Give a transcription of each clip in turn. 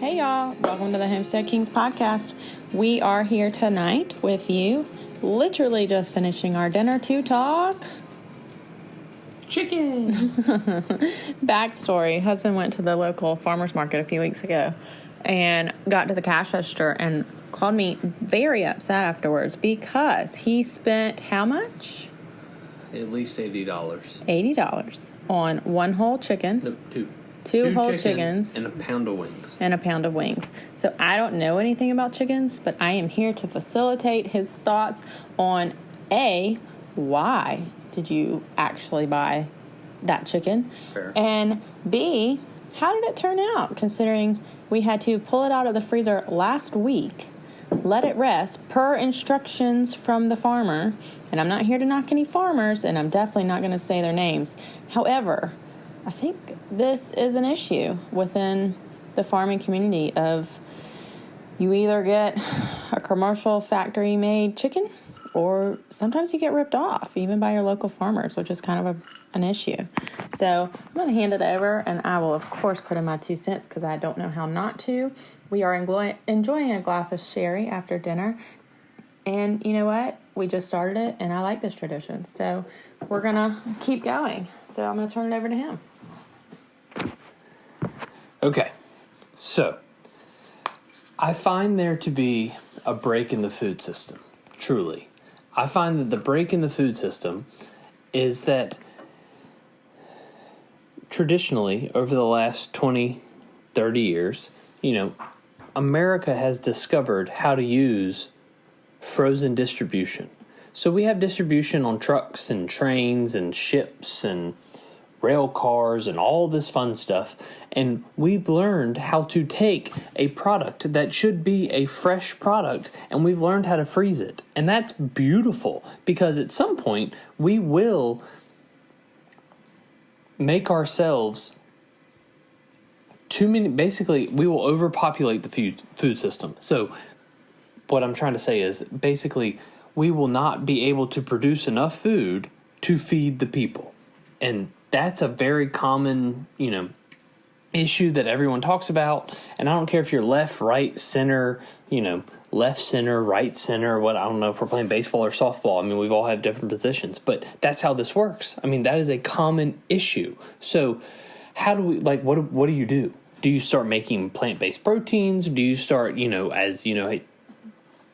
Hey y'all, welcome to the Homestead Kings podcast. We are here tonight with you, literally just finishing our dinner to talk chicken. Backstory, husband went to the local farmer's market a few weeks ago and got to the cash register and called me very upset afterwards because he spent how much? At least $80. $80 on one whole chicken. No, Two whole chickens. And a pound of wings. So I don't know anything about chickens, but I am here to facilitate his thoughts on A, why did you actually buy that chicken? Fair. And B, how did it turn out, considering we had to pull it out of the freezer last week, let it rest per instructions from the farmer. And I'm not here to knock any farmers, and I'm definitely not going to say their names. However, I think this is an issue within the farming community of you either get a commercial factory-made chicken or sometimes you get ripped off, even by your local farmers, which is kind of an issue. So I'm going to hand it over, and I will, of course, put in my 2 cents because I don't know how not to. We are enjoying a glass of sherry after dinner. And you know what? We just started it, and I like this tradition. So we're going to keep going. So I'm going to turn it over to him. Okay, so I find there to be a break in the food system, truly. I find that the break in the food system is that traditionally, over the last 20, 30 years, America has discovered how to use frozen distribution. So we have distribution on trucks and trains and ships and rail cars and all this fun stuff, and we've learned how to take a product that should be a fresh product and we've learned how to freeze it. And that's beautiful, because at some point we will make ourselves too many. Basically, we will overpopulate the food system. So what I'm trying to say is, basically, we will not be able to produce enough food to feed the people. And that's a very common, issue that everyone talks about. And I don't care if you're left, right, center, left center, right center, I don't know if we're playing baseball or softball. I mean, we've all have different positions, but that's how this works. I mean, that is a common issue. So how do we, what do you do? Do you start making plant-based proteins? Do you start,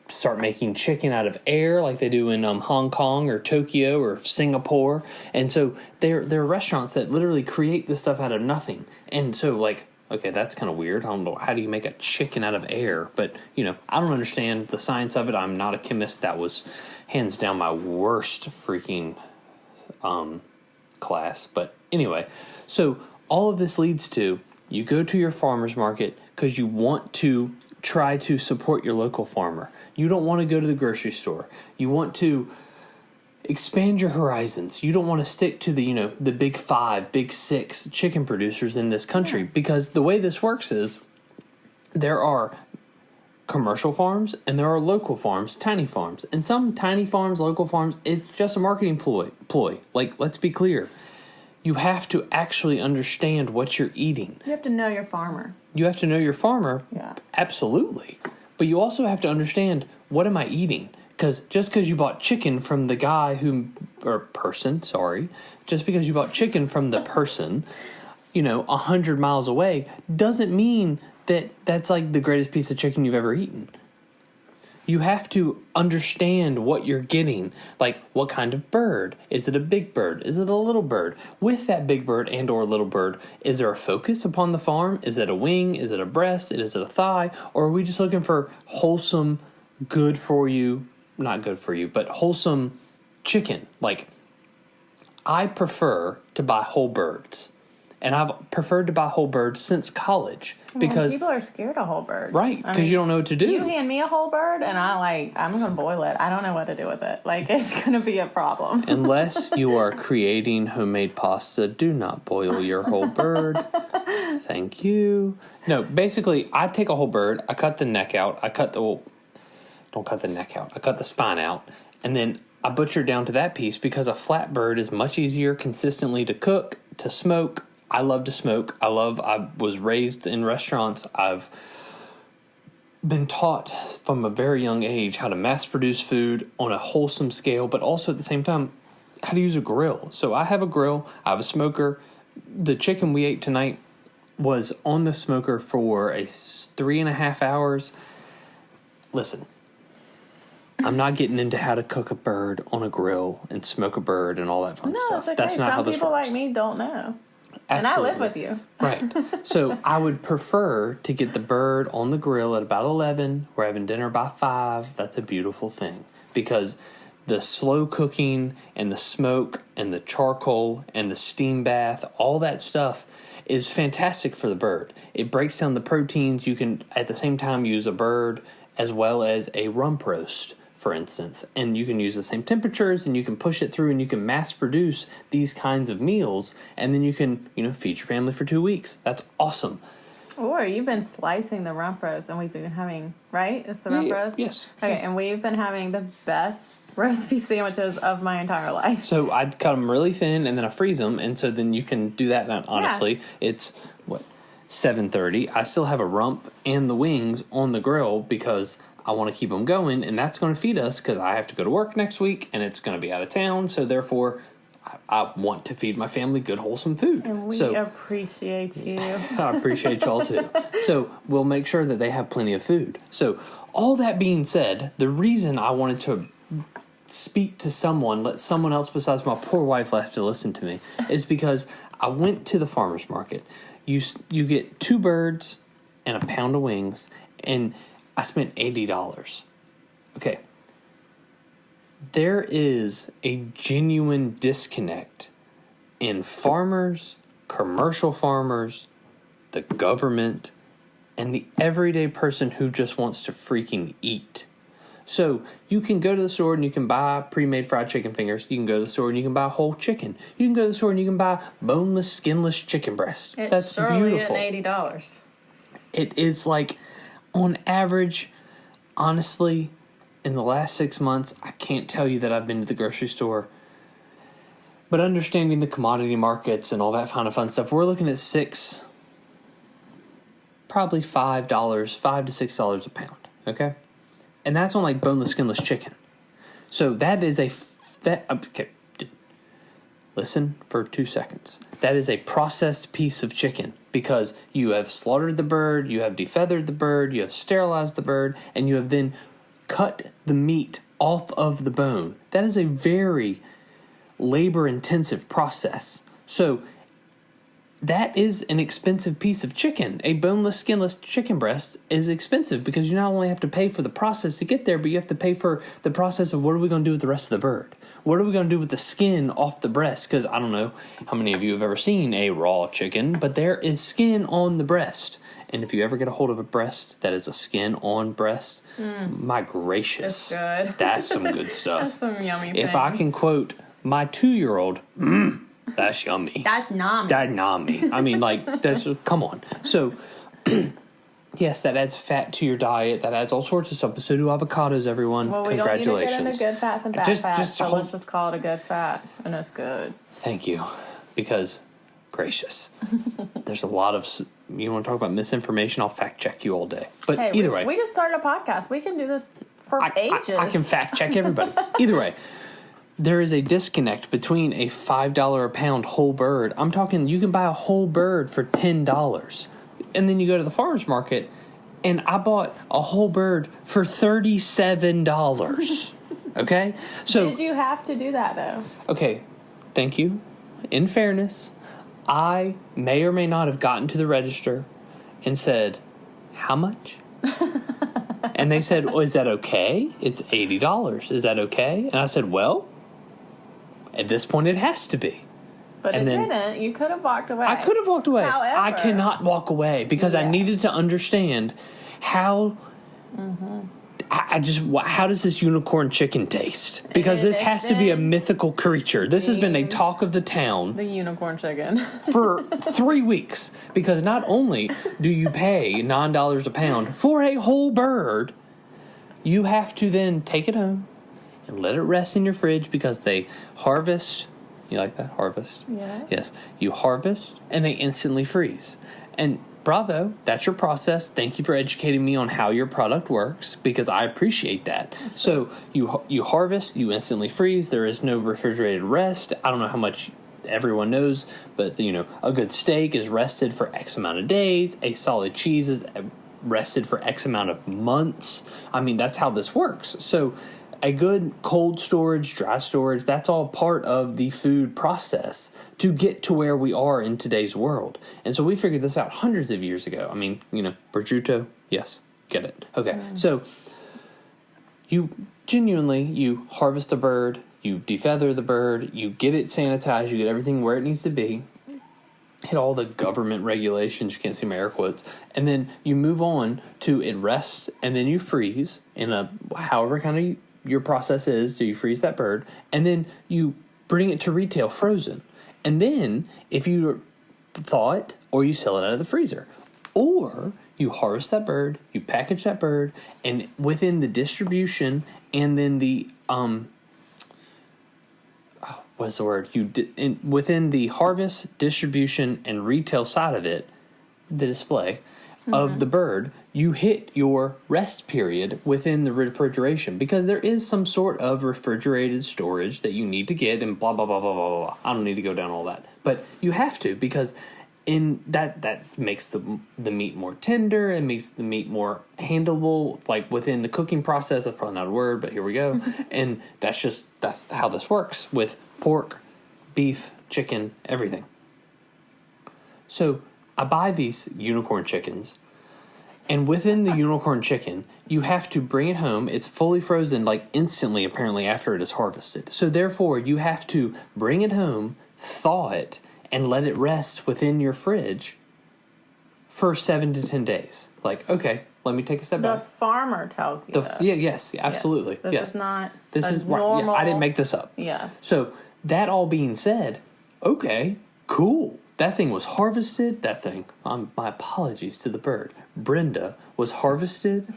start making chicken out of air like they do in Hong Kong or Tokyo or Singapore? And so there are restaurants that literally create this stuff out of nothing. And so okay, that's kind of weird. I don't know, how do you make a chicken out of air? But, I don't understand the science of it. I'm not a chemist. That was hands down my worst freaking class. But anyway, so all of this leads to, you go to your farmer's market because you want to try to support your local farmer. You don't want to go to the grocery store. You want to expand your horizons. You don't want to stick to the big 5, big 6 chicken producers in this country, because the way this works is there are commercial farms and there are local farms, tiny farms. And some tiny farms, local farms, it's just a marketing ploy. Let's be clear. You have to actually understand what you're eating. You have to know your farmer. Yeah. Absolutely. But you also have to understand, what am I eating? Because just because you bought chicken from the guy just because you bought chicken from the person, 100 miles away, doesn't mean that that's the greatest piece of chicken you've ever eaten. You have to understand what you're getting. What kind of bird? Is it a big bird? Is it a little bird? With that big bird and or little bird, is there a focus upon the farm? Is it a wing? Is it a breast? Is it a thigh? Or are we just looking for wholesome, good for you, not good for you, but wholesome chicken? I prefer to buy whole birds. And I've preferred to buy whole birds since college, because people are scared of whole birds. Right, because you don't know what to do. You hand me a whole bird and I'm going to boil it. I don't know what to do with it. It's going to be a problem. Unless you are creating homemade pasta, do not boil your whole bird. Thank you. No, basically, I take a whole bird, I cut the neck out, don't cut the neck out, I cut the spine out, and then I butcher down to that piece, because a flat bird is much easier consistently to cook, to smoke. I love to smoke. I was raised in restaurants. I've been taught from a very young age how to mass produce food on a wholesome scale, but also at the same time, how to use a grill. So I have a grill, I have a smoker. The chicken we ate tonight was on the smoker for 3.5 hours. Listen, I'm not getting into how to cook a bird on a grill and smoke a bird and all that fun stuff. No, it's okay. That's not how this Some people works. like me don't know. Absolutely. And I live with you. Right. So I would prefer to get the bird on the grill at about 11. We're having dinner by 5. That's a beautiful thing. Because the slow cooking and the smoke and the charcoal and the steam bath, all that stuff is fantastic for the bird. It breaks down the proteins. You can, at the same time, use a bird as well as a rump roast, for instance. And you can use the same temperatures, and you can push it through, and you can mass produce these kinds of meals, and then you can, feed your family for 2 weeks. That's awesome. Or you've been slicing the rump roast, and we've been having, right? It's the rump roast? Yes. Okay, and we've been having the best roast beef sandwiches of my entire life. So I'd cut them really thin, and then I freeze them, and so then you can do that. And honestly, it's, 7:30. I still have a rump and the wings on the grill because I want to keep them going, and that's going to feed us because I have to go to work next week, and it's going to be out of town, so therefore I want to feed my family good, wholesome food. And we appreciate you. I appreciate y'all too. So we'll make sure that they have plenty of food. So all that being said, the reason I wanted to speak to someone, let someone else besides my poor wife have to listen to me, is because I went to the farmer's market. You get 2 birds and a pound of wings, and I spent $80. Okay. There is a genuine disconnect in farmers, commercial farmers, the government, and the everyday person who just wants to freaking eat. So you can go to the store and you can buy pre-made fried chicken fingers. You can go to the store and you can buy whole chicken. You can go to the store and you can buy boneless, skinless chicken breast. That's beautiful. It's $80. It is like, on average, honestly, in the last 6 months, I can't tell you that I've been to the grocery store. But understanding the commodity markets and all that kind of fun stuff, we're looking at probably $5, $5 to $6 a pound. Okay? And that's on like boneless, skinless chicken. So that is okay. Listen for 2 seconds. That is a processed piece of chicken because you have slaughtered the bird, you have defeathered the bird, you have sterilized the bird, and you have then cut the meat off of the bone. That is a very labor-intensive process. So that is an expensive piece of chicken. A boneless, skinless chicken breast is expensive because you not only have to pay for the process to get there, but you have to pay for the process of what are we going to do with the rest of the bird? What are we going to do with the skin off the breast? Because I don't know how many of you have ever seen a raw chicken, but there is skin on the breast. And if you ever get a hold of a breast that is a skin on breast, my gracious. That's good. That's some good stuff. That's some yummy If I can quote my 2-year-old, that's yummy. That's yummy. That yummy. I mean, like, that's, come on. So, yes, that adds fat to your diet. That adds all sorts of stuff. So do avocados, everyone. Well, we Congratulations. don't need to get into good fats and bad fats, so let's just call it a good fat, and it's good. Thank you. Because, gracious, there's a lot of, you want to talk about misinformation, I'll fact check you all day. But hey, either way. We just started a podcast. We can do this for ages. I can fact check everybody. Either way. There is a disconnect between a $5 a pound whole bird. I'm talking, you can buy a whole bird for $10. And then you go to the farmer's market, and I bought a whole bird for $37. Okay? So did you have to do that, though? Okay, thank you. In fairness, I may or may not have gotten to the register and said, how much? And they said, well, is that okay? It's $80. Is that okay? And I said, well, at this point, it has to be. But it didn't. You could have walked away. I could have walked away. However, I cannot walk away because I needed to understand how. How does this unicorn chicken taste? Because this has to be a mythical creature. This has been a talk of the town. The unicorn chicken. For 3 weeks. Because not only do you pay $9 a pound for a whole bird, you have to then take it home and let it rest in your fridge because they harvest. You like that? Harvest? Yeah. Yes. You harvest and they instantly freeze. And bravo, that's your process. Thank you for educating me on how your product works, because I appreciate that. So you harvest, you instantly freeze. There is no refrigerated rest. I don't know how much everyone knows, but a good steak is rested for X amount of days. A solid cheese is rested for X amount of months. I mean, that's how this works. So a good cold storage, dry storage, that's all part of the food process to get to where we are in today's world. And so we figured this out hundreds of years ago. I mean, prosciutto, yes, get it. Okay, so you harvest a bird, you defeather the bird, you get it sanitized, you get everything where it needs to be, hit all the government regulations, you can't see my air quotes, and then you move on to it rests, and then you freeze in a however kind of your process is. Do you freeze that bird, and then you bring it to retail frozen, and then if you thaw it, or you sell it out of the freezer, or you harvest that bird, you package that bird, and within the distribution and then the what's the word? Within the harvest, distribution, and retail side of it, the display of the bird, you hit your rest period within the refrigeration, because there is some sort of refrigerated storage that you need to get, and blah blah blah blah blah blah. I don't need to go down all that, but you have to, because in that makes the meat more tender. It makes the meat more handleable, like within the cooking process. That's probably not a word, but here we go. And that's how this works with pork, beef, chicken, everything. So I buy these unicorn chickens, and within the unicorn chicken, you have to bring it home. It's fully frozen, like instantly, apparently, after it is harvested. So therefore, you have to bring it home, thaw it, and let it rest within your fridge for 7 to 10 days. Like, okay, let me take a step back. The farmer tells you this. Yeah, yes, absolutely. Yes. This is not normal. Yeah, I didn't make this up. Yes. So that all being said, okay, cool. That thing was harvested. That thing, my apologies to the bird, Brenda, was harvested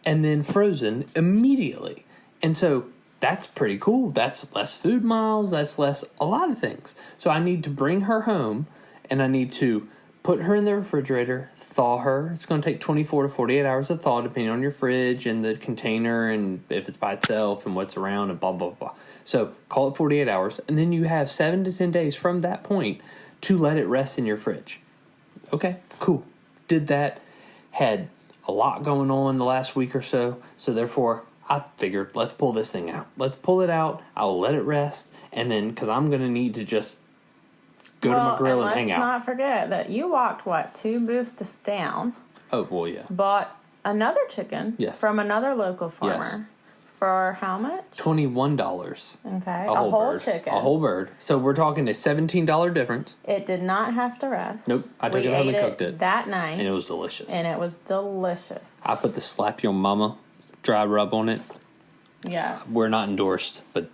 and then frozen immediately. And so that's pretty cool. That's less food miles. That's less a lot of things. So I need to bring her home, and I need to put her in the refrigerator, thaw her. It's going to take 24 to 48 hours to thaw, depending on your fridge and the container and if it's by itself and what's around and blah, blah, blah. So call it 48 hours. And then you have 7 to 10 days from that point to let it rest in your fridge. Okay, cool. Did that. Had a lot going on the last week or so. So therefore, I figured, let's pull this thing out. Let's pull it out. I'll let it rest. And then, because I'm going to need to just go to my grill and hang out. Let's not forget that you walked, 2 booths down. Oh, well, yeah. Bought another chicken from another local farmer. For how much? $21. Okay. A whole chicken. A whole bird. So we're talking a $17 difference. It did not have to rest. Nope. I took it home and cooked it that night. And it was delicious. I put the Slap Your Mama dry rub on it. Yes. We're not endorsed, but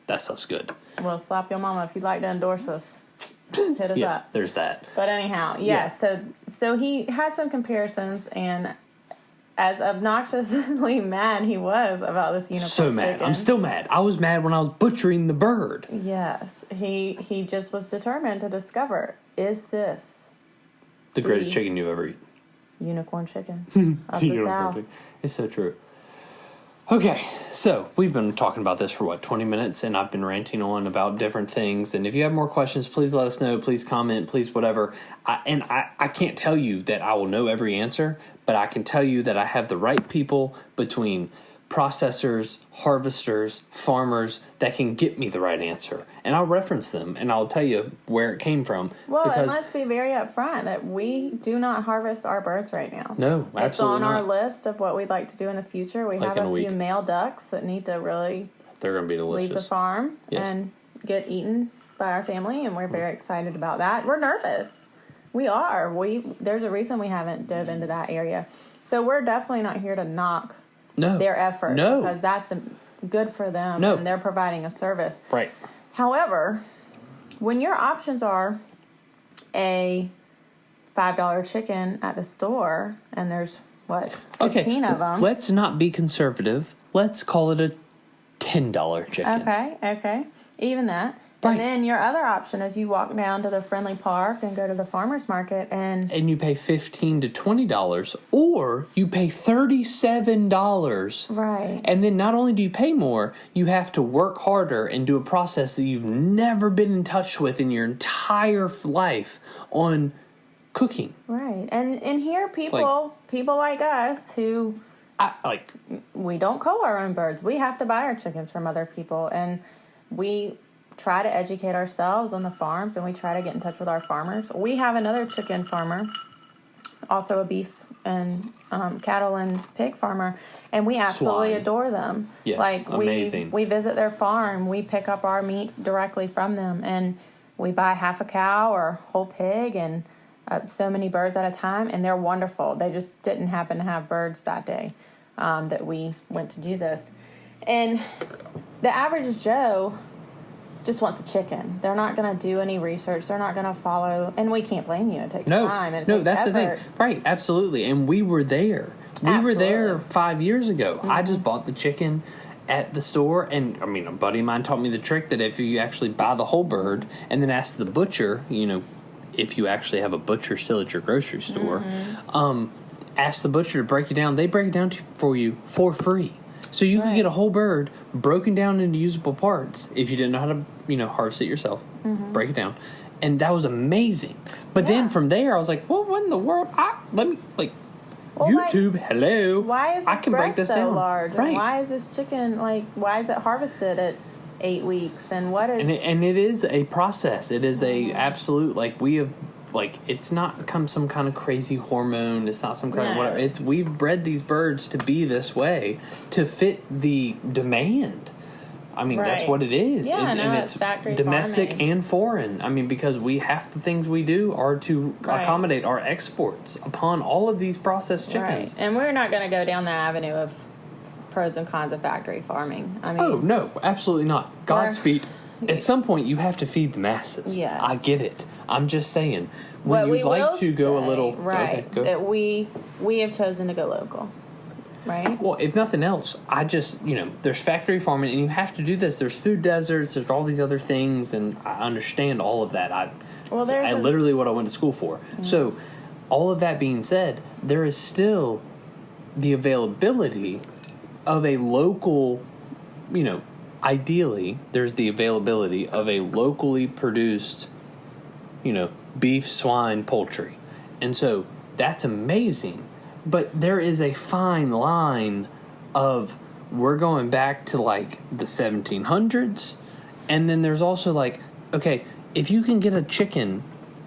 that stuff's good. Well, Slap Your Mama, if you'd like to endorse us, hit us up. There's that. But anyhow, so he had some comparisons, and as obnoxiously mad he was about this unicorn So mad. chicken. I'm still mad. I was mad when I was butchering the bird. Yes. He just was determined to discover, is this the greatest chicken you've ever eaten? Unicorn chicken of the South. It's so true. Okay, so we've been talking about this for 20 minutes, and I've been ranting on about different things. And if you have more questions, please let us know. Please comment. Please whatever. I can't tell you that I will know every answer, but I can tell you that I have the right people between processors, harvesters, farmers that can get me the right answer. And I'll reference them, and I'll tell you where it came from. Well, it must be very upfront that we do not harvest our birds right now. No, absolutely It's on not. our list of what we'd like to do in the future. We have a few male ducks that need to really They're going to be delicious. leave the farm and get eaten by our family, and we're very excited about that. We're nervous. We are. There's a reason we haven't dove into that area. So we're definitely not here to knock their effort. No. Because that's good for them, and they're providing a service. Right. However, when your options are a $5 chicken at the store, and there's, 15 of them. Let's not be conservative. Let's call it a $10 chicken. Okay. Even that. Right. And then your other option is you walk down to the friendly park and go to the farmer's market and you pay $15 to $20, or you pay $37. Right. And then not only do you pay more, you have to work harder and do a process that you've never been in touch with in your entire life on cooking. Right. And here people like us who we don't cull our own birds. We have to buy our chickens from other people, and we try to educate ourselves on the farms, and we try to get in touch with our farmers. We have another chicken farmer, also a beef and cattle and pig farmer, and we absolutely Swine. Adore them. Yes, amazing. We visit their farm, we pick up our meat directly from them, and we buy half a cow or whole pig and so many birds at a time, and they're wonderful. They just didn't happen to have birds that day that we went to do this. And the average Joe just wants a chicken. They're not going to do any research. They're not going to follow. And we can't blame you. It takes time. And it takes that's effort. the thing. Right, absolutely. And we were there. We were there 5 years ago. I just bought the chicken at the store. And, I mean, a buddy of mine taught me the trick that if you actually buy the whole bird and then ask the butcher, if you actually have a butcher still at your grocery store, ask the butcher to break it down. They break it down for you for free. So you can get a whole bird broken down into usable parts if you didn't know how to, harvest it yourself. Break it down. And that was amazing. But then from there, I was like, well, what in the world? YouTube, hello. Why is this I can break this so down. large? Right. And why is this chicken, why is it harvested at 8 weeks? And what is... And it is a process. It is a absolute, it's not some kind of crazy hormone. It's not some kind of whatever. We've bred these birds to be this way to fit the demand. I mean, that's what it is. Yeah, and it's factory domestic farming. and foreign. I mean, because half the things we do are to accommodate our exports upon all of these processed chickens. Right. And we're not going to go down the avenue of pros and cons of factory farming. I mean, oh, no, absolutely not. Godspeed. At some point, you have to feed the masses. Yes. I get it. I'm just saying, when you'd like to go a little... Right, okay, go. that we have chosen to go local, right? Well, if nothing else, I just, there's factory farming, and you have to do this. There's food deserts, there's all these other things, and I understand all of that. Literally what I went to school for. Mm-hmm. So, all of that being said, there is still the availability of a local, ideally, there's the availability of a locally produced, beef, swine, poultry. And so that's amazing. But there is a fine line of we're going back to the 1700s. And then there's also okay, if you can get a chicken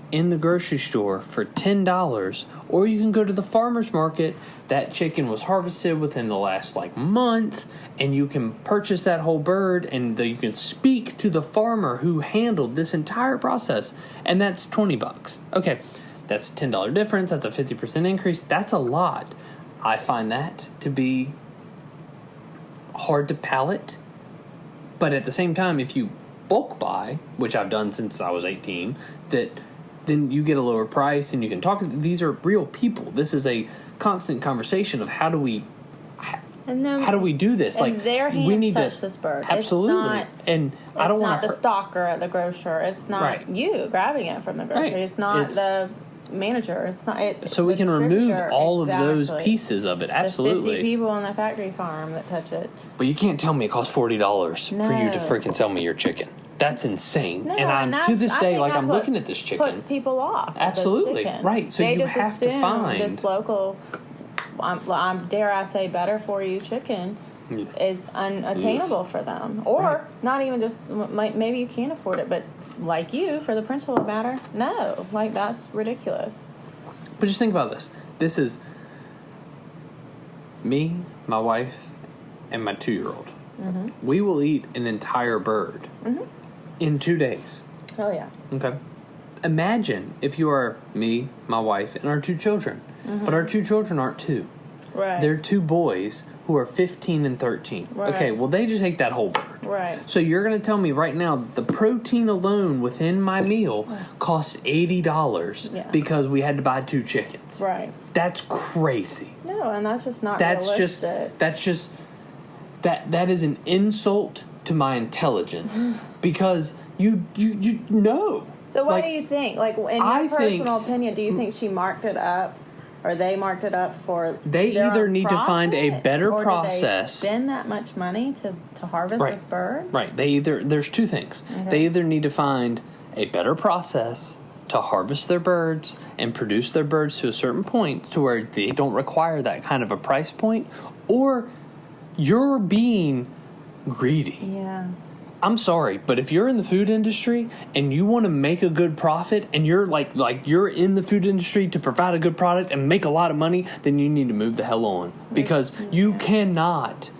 in the grocery store for $10, or you can go to the farmer's market, that chicken was harvested within the last month, and you can purchase that whole bird, and you can speak to the farmer who handled this entire process, and that's $20. Okay, that's a $10 difference. That's a 50% increase. That's a lot. I find that to be hard to palate, but at the same time, if you bulk buy, which I've done since I was 18, then you get a lower price, and you can talk. These are real people. This is a constant conversation of how do we do this? And their hands we need touch this bird. Absolutely. It's I don't want the stalker at the grocer. It's not you grabbing it from the grocery. Right. It's not the manager. It's not. So we can remove all of those pieces of it. Absolutely. The 50 people on the factory farm that touch it. But you can't tell me it costs $40 for you to freaking sell me your chicken. That's insane. No, and to this day, I'm looking at this chicken. Puts people off. Absolutely. Right. So you have to find this local, dare I say, better for you chicken is unattainable for them. Or not even just, maybe you can't afford it, but for the principle of the matter, no. That's ridiculous. But just think about this. This is me, my wife, and my 2-year-old. Mm-hmm. We will eat an entire bird in 2 days. Oh, yeah. Okay. Imagine if you are me, my wife, and our 2 children. Mm-hmm. But our 2 children aren't 2. Right. They're 2 boys who are 15 and 13. Right. Okay, well, they just ate that whole bird. Right. So you're going to tell me right now that the protein alone within my meal costs $80 because we had to buy 2 chickens. Right. That's crazy. No, and that's just not realistic. That is an insult to my intelligence because you know. So what do you think? Like, in your personal opinion, do you think she marked it up, or they marked it up for they their either own need to find a profit, better or process. Did they spend that much money to harvest this bird? Right. There's two things. Okay. They either need to find a better process to harvest their birds and produce their birds to a certain point to where they don't require that kind of a price point, or you're being greedy. Yeah. I'm sorry, but if you're in the food industry and you want to make a good profit and you're like you're in the food industry to provide a good product and make a lot of money, then you need to move the hell on, because you cannot,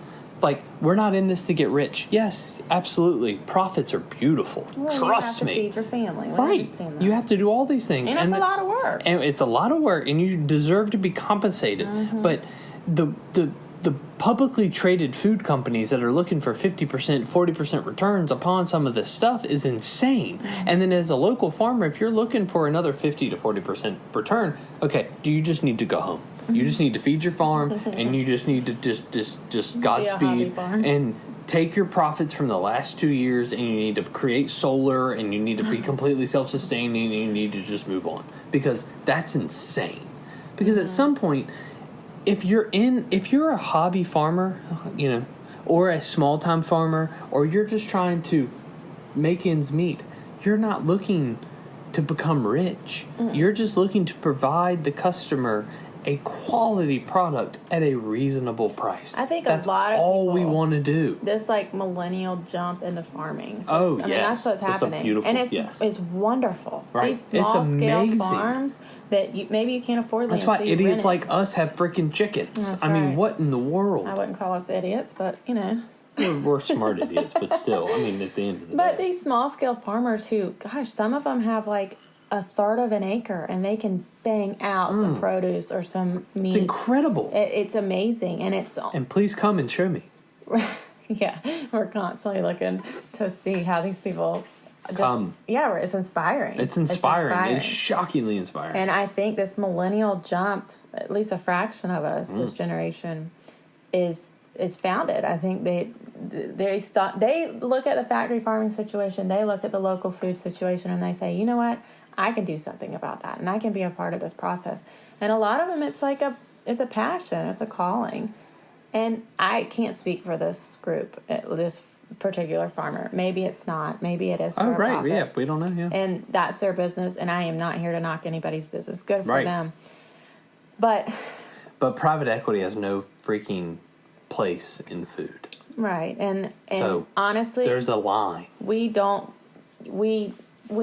we're not in this to get rich. Yes, absolutely. Profits are beautiful. Well, Trust me. You have to feed your family. We Right. understand that. You have to do all these things. And it's a lot of work. And it's a lot of work, and you deserve to be compensated. Mm-hmm. But the publicly traded food companies that are looking for 50%, 40% returns upon some of this stuff is insane. Mm-hmm. And then as a local farmer, if you're looking for another 50 to 40% return, okay, you just need to go home. You just need to feed your farm, and you just need to just Godspeed and take your profits from the last 2 years, and you need to create solar, and you need to be completely self-sustaining, and you need to just move on, because that's insane. Because at some point, if you're a hobby farmer, or a small-time farmer, or you're just trying to make ends meet, you're not looking to become rich. You're just looking to provide the customer a quality product at a reasonable price. I think that's a lot of all we people, want to do. This millennial jump into farming. Oh, I mean, yes. that's what's happening. It's a beautiful, and it's wonderful. Right. These small scale amazing. farms that maybe you can't afford. That's why idiots like us have freaking chickens. That's I mean, right. what in the world? I wouldn't call us idiots, but We're smart idiots, but still, I mean, at the end of the day. But these small scale farmers who, gosh, some of them have a third of an acre, and they can bang out some produce or some meat. It's incredible. It's amazing, and And please come and show me. Yeah, we're constantly looking to see how these people it's inspiring. It's inspiring. It's shockingly inspiring. And I think this millennial jump, at least a fraction of us, this generation, is founded. I think they look at the factory farming situation, they look at the local food situation, and they say, you know what, I can do something about that, and I can be a part of this process. And a lot of them, it's a passion, it's a calling. And I can't speak for this group, this particular farmer. Maybe it's not. Maybe it is for a profit. Yeah, we don't know. Yeah, and that's their business. And I am not here to knock anybody's business. Good for them. But private equity has no freaking place in food. Right, and so honestly, there's a line. We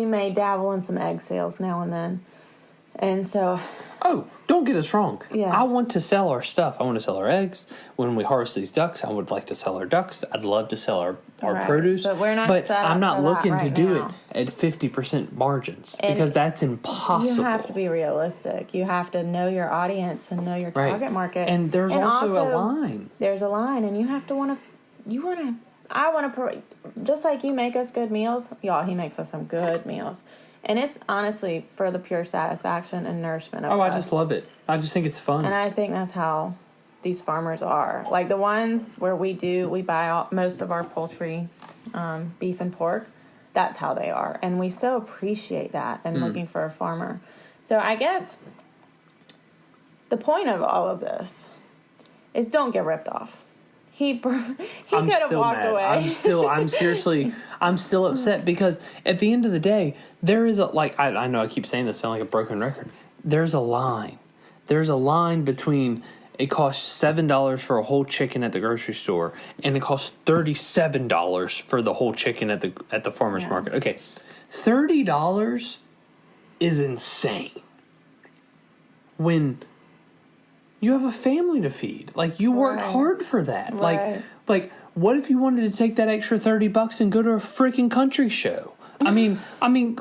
may dabble in some egg sales now and then, and so. Oh, don't get us wrong. Yeah. I want to sell our stuff. I want to sell our eggs. When we harvest these ducks, I would like to sell our ducks. I'd love to sell our produce. But we're not. But set up I'm not for looking that right to do now. it at 50% margins, And because that's impossible. You have to be realistic. You have to know your audience and know your target market. And there's also a line. There's a line, and you have to want to. I want to. Just like you make us good meals, y'all. He makes us some good meals. And it's honestly for the pure satisfaction and nourishment of us. I just love it. I just think it's fun. And I think that's how these farmers are. Like the ones where we buy out most of our poultry, beef and pork. That's how they are. And we so appreciate that and looking for a farmer. So I guess the point of all of this is don't get ripped off. He could have walked away. I'm still upset, because at the end of the day, there is I know I keep saying this, sound like a broken record. There's a line. There's a line between it costs $7 for a whole chicken at the grocery store, and it costs $37 for the whole chicken at the farmer's market. Okay, $30 is insane. When you have a family to feed. You worked hard for that. Right. What if you wanted to take that extra $30 and go to a freaking country show? I mean, I'm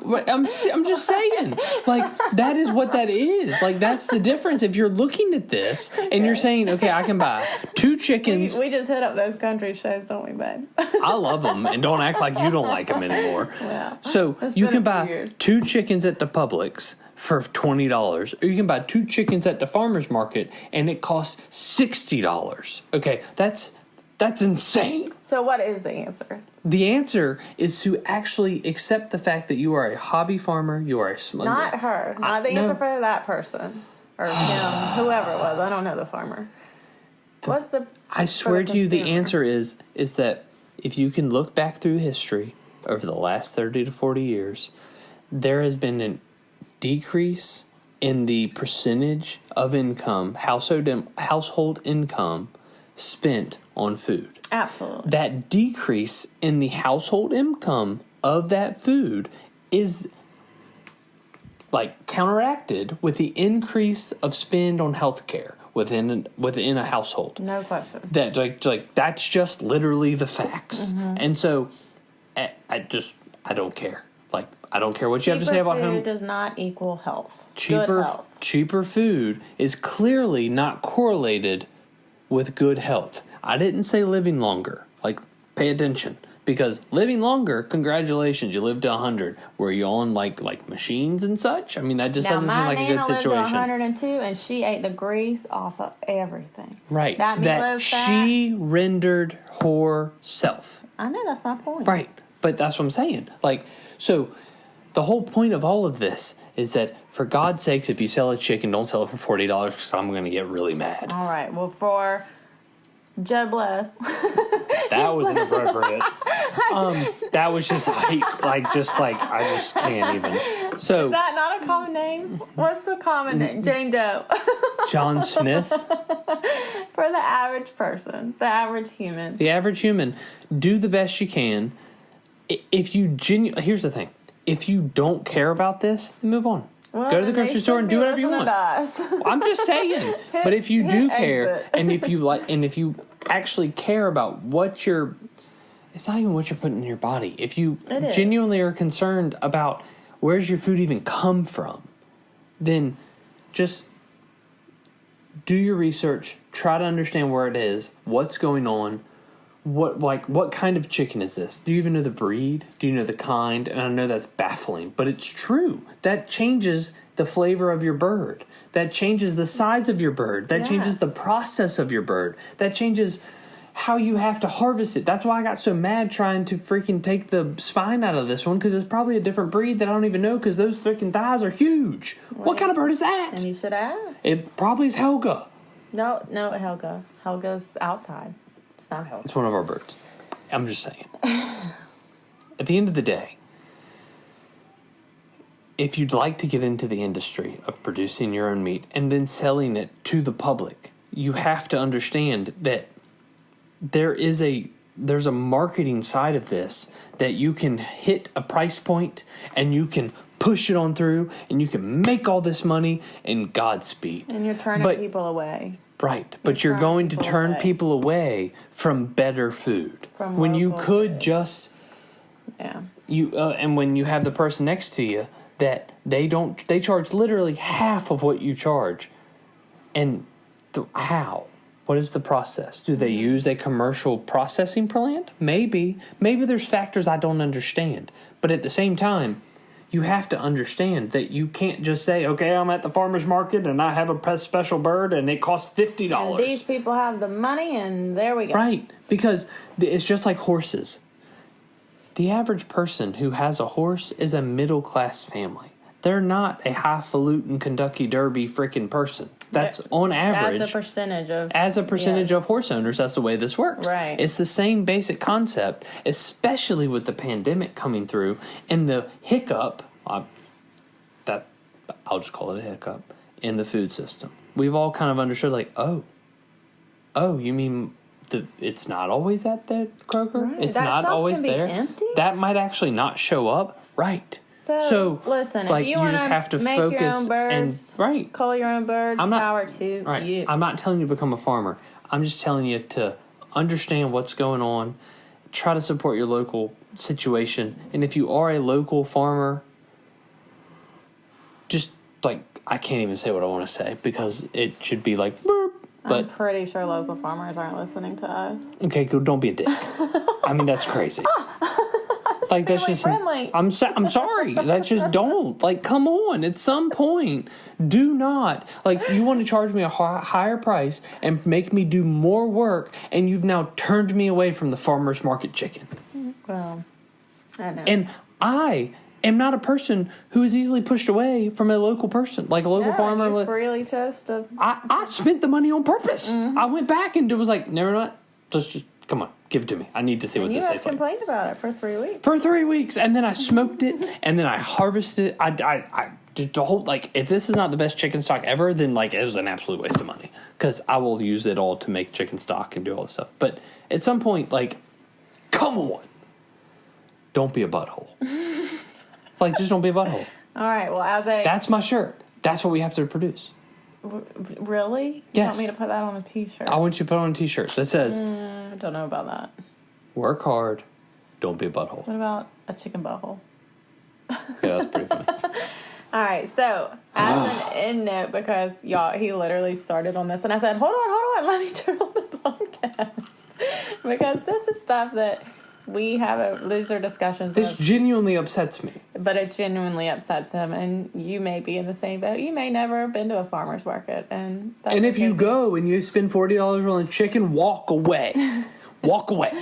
just saying. That is what that is. That's the difference. If you're looking at this and you're saying, okay, I can buy 2 chickens. We just hit up those country shows, don't we, babe? I love them, and don't act like you don't like them anymore. Yeah. So you can buy 2 chickens at the Publix for $20, or you can buy 2 chickens at the farmer's market and it costs $60. Okay, that's That's insane. So what is the answer? The answer is to actually accept the fact that you are a hobby farmer. You are a small. Not her. Not the answer for that person. Or him. Whoever it was. I don't know the farmer. What's the... I swear to you, the answer is that if you can look back through history over the last 30 to 40 years, there has been a decrease in the percentage of income, household income, spent on food. Absolutely. That decrease in the household income of that food is like counteracted with the increase of spend on healthcare within a household. No question. That that's just literally the facts. Mm-hmm. And so I don't care. Like, I don't care what you have to say about him. Cheaper food does not equal health. Good health. Cheaper food is clearly not correlated with good health. I didn't say living longer. Like, pay attention. Because living longer, congratulations, you lived to 100. Were you on, like machines and such? I mean, that just doesn't seem like a good situation. My Nana lived to 102, and she ate the grease off of everything. Right. That meatloaf she rendered herself. I know, that's my point. Right. But that's what I'm saying. Like, so the whole point of all of this is that, for God's sakes, if you sell a chicken, don't sell it for $40 because I'm going to get really mad. All right. Well, for Joe Blow. That was inappropriate. That was just I just can't even. So is that not a common name? What's the common name? Jane Doe. John Smith. For the average person, the average human. The average human, do the best you can. If you here's the thing: if you don't care about this, then move on. Well, go to the grocery store and do whatever you want. I'm just saying. But if you do care, and if you actually care about it's not even what you're putting in your body. If you genuinely are concerned about where's your food even come from, then just do your research. Try to understand where it is, what's going on. What kind of chicken is this? Do you even know the breed? Do you know the kind? And I know that's baffling, but it's true. That changes the flavor of your bird. That changes the size of your bird. That changes the process of your bird. That changes how you have to harvest it. That's why I got so mad trying to freaking take the spine out of this one, because it's probably a different breed that I don't even know, because those freaking thighs are huge. Wait, what kind of bird is that? And you said ass? It probably is Helga. No, Helga. Helga's outside. It's not Helga. It's one of our birds. I'm just saying. At the end of the day, if you'd like to get into the industry of producing your own meat and then selling it to the public, you have to understand that there's a marketing side of this, that you can hit a price point and you can push it on through and you can make all this money and Godspeed. And you're turning people away. Right, but you're going to turn people away from better food. From when you could food. Just and when you have the person next to you that they charge literally half of what you charge. And how? What is the process? Do they use a commercial processing plant? Maybe there's factors I don't understand. But at the same time, you have to understand that you can't just say, okay, I'm at the farmer's market and I have a special bird and it costs $50. And these people have the money and there we go. Right, because it's just like horses. The average person who has a horse is a middle-class family. They're not a highfalutin Kentucky Derby freaking person. That's on average. As a percentage of horse owners, that's the way this works. Right. It's the same basic concept, especially with the pandemic coming through and the hiccup, I'll just call it a hiccup, in the food system. We've all kind of understood, like, oh, you mean it's not always at the Kroger? Right. It's that not always there. Empty? That might actually not show up. Right. So listen, like, if you want to make your own birds, cull your own birds, power to you. I'm not telling you to become a farmer. I'm just telling you to understand what's going on, try to support your local situation, and if you are a local farmer, just I can't even say what I want to say because it should be like burp. But I'm pretty sure local farmers aren't listening to us. Okay, cool. Don't be a dick. I mean, that's crazy. Like, that's family just friendly. I'm sorry. That's just don't. Like, come on. At some point, do not. Like, you want to charge me a higher price and make me do more work, and you've now turned me away from the farmer's market chicken. Well, I know. And I am not a person who is easily pushed away from a local person, like a local farmer. You freely chose to. I spent the money on purpose. I went back and was like, never mind. Just come on, give it to me. I need to see what this tastes like. You have complained about it for 3 weeks. For 3 weeks, and then I smoked it, and then I harvested it. I did the whole, like, if this is not the best chicken stock ever, then, like, it was an absolute waste of money. Because I will use it all to make chicken stock and do all this stuff. But at some point, like, come on. Don't be a butthole. Like, just don't be a butthole. All right, well, That's my shirt. That's what we have to produce. Really? Yes. You want me to put that on a t-shirt? I want you to put on a t-shirt that says, I don't know about that. work hard, don't be a butthole. What about a chicken butthole? Yeah, that's pretty funny. All right, so as an end note, because y'all, he literally started on this, and I said, hold on, let me turn on the podcast. Because this is stuff that we have, these are discussions. This genuinely upsets me. But it genuinely upsets him, and you may be in the same boat. You may never have been to a farmer's market. And if you go and you spend $40 on a chicken, walk away. Walk away.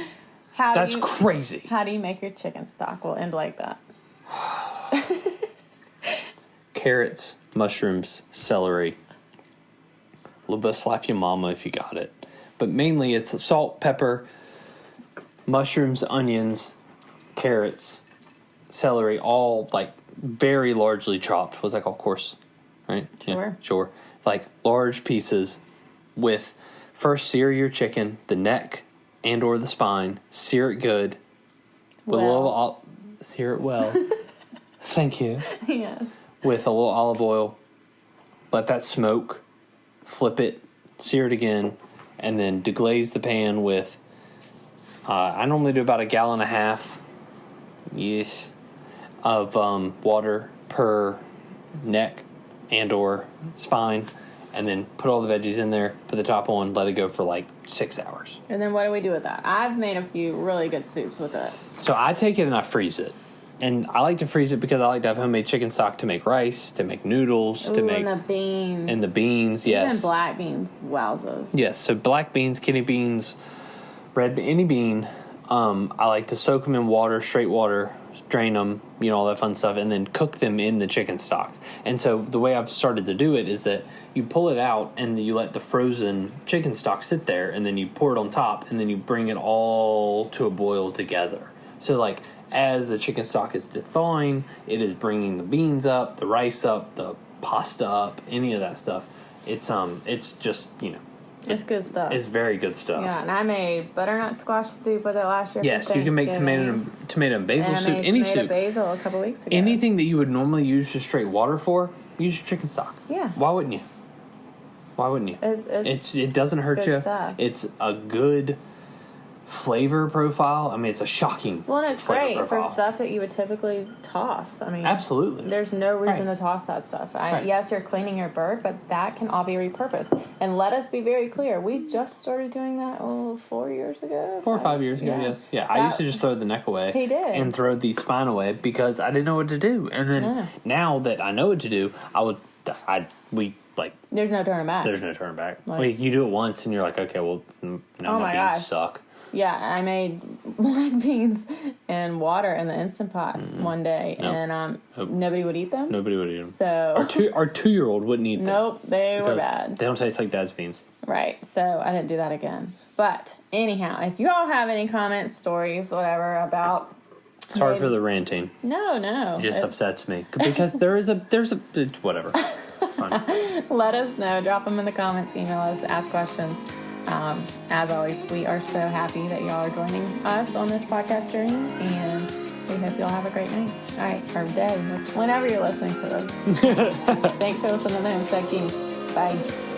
That's crazy. How do you make your chicken stock? We'll end like that. Carrots, mushrooms, celery. A little bit of slap your mama if you got it. But mainly it's salt, pepper, mushrooms, onions, carrots, celery, all like very largely chopped. What's that called? Coarse, right? Sure. Yeah, sure. Like large pieces with first sear your chicken, the neck and or the spine. Sear it good. With a little sear it well. Thank you. Yeah. With a little olive oil. Let that smoke. Flip it. Sear it again. And then deglaze the pan with I normally do about 1.5 gallons of water per neck and or spine, and then put all the veggies in there, put the top on, let it go for like 6 hours. And then what do we do with that? I've made a few really good soups with it. So I take it and I freeze it. And I like to freeze it because I like to have homemade chicken stock to make rice, to make noodles, to make... and the beans. And the beans, yes. Even black beans. Wowzers. Yes, so black beans, kidney beans, any bean. I like to soak them in water, straight water, drain them, all that fun stuff, and then cook them in the chicken stock. And so the way I've started to do it is that you pull it out and you let the frozen chicken stock sit there, and then you pour it on top, and then you bring it all to a boil together. So, like, as the chicken stock is thawing, it is bringing the beans up, the rice up, the pasta up, any of that stuff. It's just, It's good stuff. It's very good stuff. Yeah, and I made butternut squash soup with it last year. Yes, you can make tomato and basil soup. Any soup. Basil a couple weeks ago. Anything that you would normally use just straight water for, use your chicken stock. Yeah. Why wouldn't you? It doesn't hurt you. Stuff. It's a good flavor profile. I mean, it's a shocking. Well, and it's great profile. for stuff that you would typically toss. I mean, absolutely. There's no reason to toss that stuff. Yes, you're cleaning your bird, but that can all be repurposed. And let us be very clear: we just started doing that 4 years ago. 4 or 5 years ago. Yes. Yeah. I used to just throw the neck away. He did. And throw the spine away because I didn't know what to do. And then now that I know what to do, there's no turning back. There's no turning back. You do it once and you're like, okay, well, now my beans suck. Yeah, I made black beans and water in the Instant Pot one day, and nobody would eat them. Nobody would eat them. So our 2-year-old wouldn't eat them. Nope, they were bad. They don't taste like Dad's beans. Right, so I didn't do that again. But anyhow, if you all have any comments, stories, whatever about... Sorry for the ranting. No. It just upsets me because there's a whatever. Let us know. Drop them in the comments. Email us. Ask questions. As always, we are so happy that y'all are joining us on this podcast journey, and we hope y'all have a great night. All right, or day, whenever you're listening to this. Thanks for listening to the Homestead King. Bye.